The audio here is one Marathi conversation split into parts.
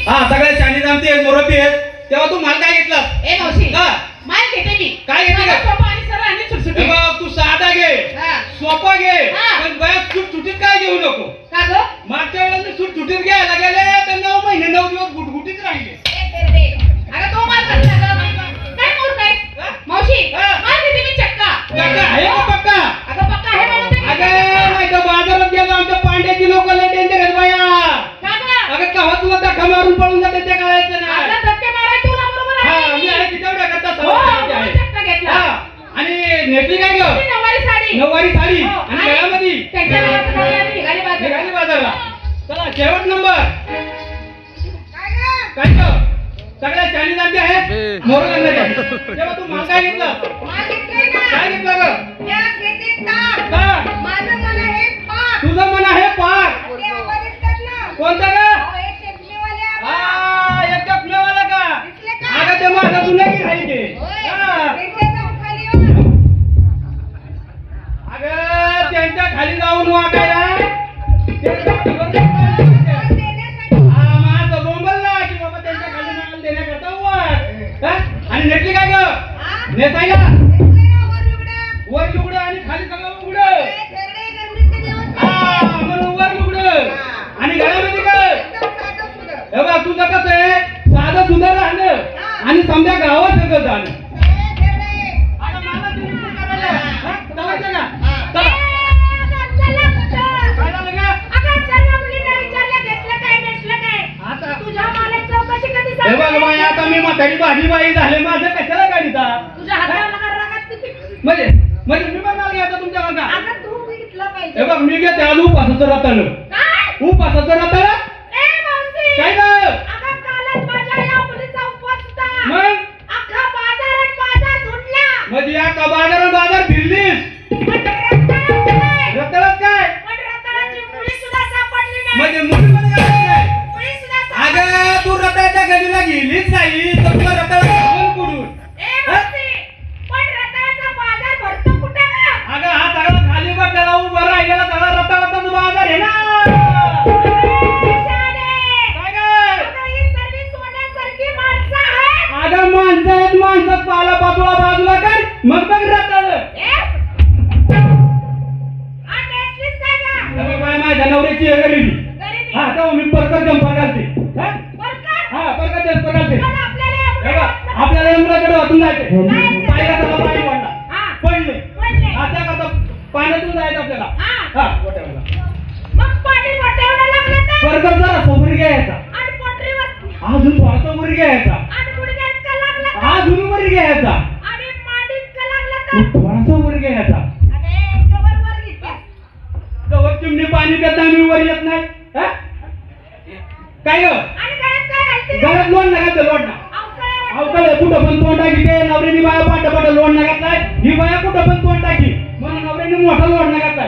हा सगळ्या शाणी जाणते मुरब्बी आहेत तेव्हा तू माल काय घेतला ए मावशी हा माल घेते मी काय घेते का सोपा आणि सरळ आणि सुटसुटीत बघ तू साधा घे सोपा घे पण बयाच सुटसुटीत काय घेऊ नको का ग मागच्या वेळेला सुटसुटीत घ्यायला गेले तर 9 महिने 9 दिवस गुटगुटीत राहिले अगं तो माल कसला ग काय मूर्ख आहे मावशी माल घेते मी चक्का चक्का आहे का पक्का अगं पक्का आहे म्हणून अगं नाही तर बाजारात गेलो आमच्या पांड्याची लोक लय डेंजर आहेत बाया अगं केव्हा तुला धक्का मारून पळून जाते ते कळायचं नाही आपला धक्के माराय तुला बरोबर हा मी आहे तेवढ्या करता चक्का घेतला आणि नेटली काय गं नऊवारी साडी आणि गळ्यामध्ये त्यांच्या नावाचं नाव आहे, निघाली बाजार. निघाली बाजारला चला शेवट नंबर काय गं सगळ्या चाळीस जाती आहेत मोर करण्याच्या तेव्हा तू माल काय घेतला काय घेतला गं तुझं मन आहे पाक कोणता ग हा एक चकमेवाला का अगं ते माझा तुला की राहिले अगं त्यांच्या खाली जाऊन वाटायला माझं बोंबलला की बाबा त्यांच्या खाली माल देण्याकरता वाट आणि नेटली काय ग नेतायला वर लुगडं आणि खाली सगळं उघडं हा म्हणून वर लुगडं आणि घरामध्ये काय हे बघ तुझं कसं आहे साधं सुंदर राहणं आणि समजा गावात सगळं जाणं आता मी म्हातारी भाजी बाई झाले माझं कशाला गाडीचा म्हणजे म्हणजे मी बघणार घ्यायचा तुमच्या मागा हे बघ मी घेते आज उपासाचं रताळं उपासाचं रताळं काय ग मग म्हणजे या का बाजार फिरलीस रताळात काय म्हणजे मुलीमध्ये काय अगं तू रताळ्याच्या गलीला गेलीच नाही तर तुला रताळा खाऊन कुठून अगं हा सगळा खाली बघ त्याला उभं राहिलेला सगळा रताळाचाच बाजार आहे ना अगं माणसात पाला बाजूला कर मग बघ रताळ माझ्या नवऱ्याची गरीबी हा तेव्हा मी परकर जंपर घालते हा परकर जंपर घालते आपल्याला नंबराकडे वाचून जायचे पाहिला त्याला पाणी पडले हा त्याकरता पाण्यातून जायचं आपल्याला हा परकर जरा सोबरी घ्यायचा अजून थोडासा वर घ्यायचा अजून वर घ्यायचा थोडासा वर घ्यायचा गवत चिमणी पाणी पिता मी वर येत नाही काय ग घरात लोण नका लोण ना अवकाळ कुठं पण तोंड टाकी ते नवऱ्यानी बाया पाठ लोण नका ही बाया कुठं पण तोंड टाकी म्हणून नवऱ्यानी मोठा लोण नका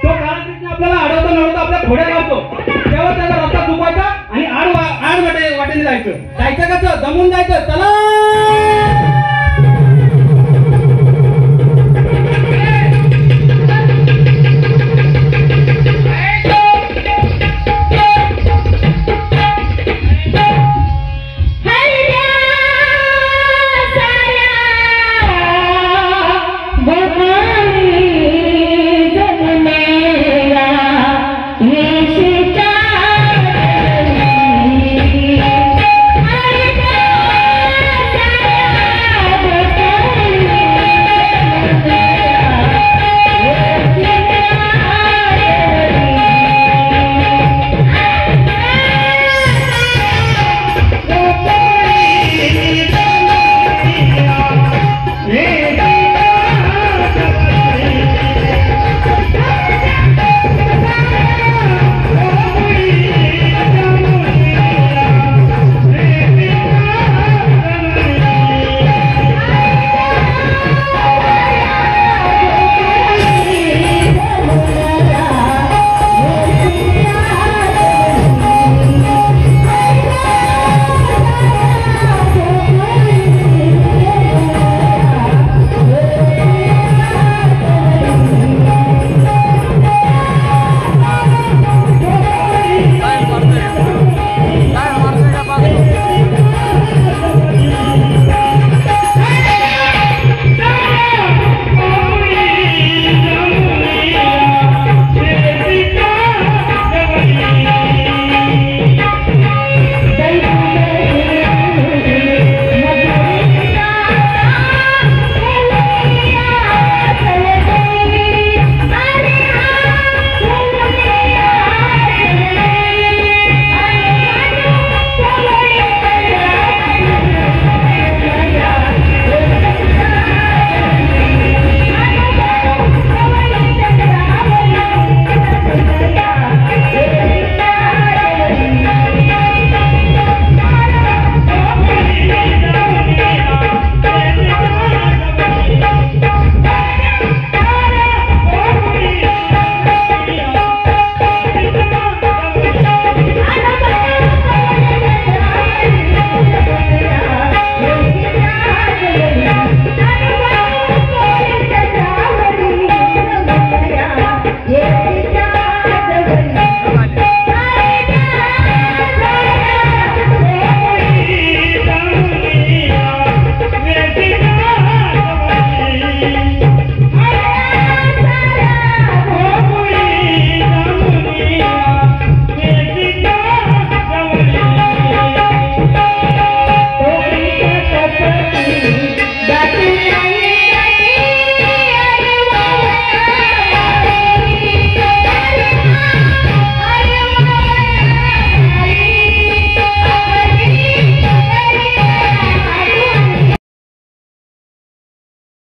तो काळात आपल्याला अडवता आपल्या थोड्या लावतो तेव्हा त्याचा रस्ता चुकायचा आणि आड वाटेने जायचं कसं जमून जायचं चला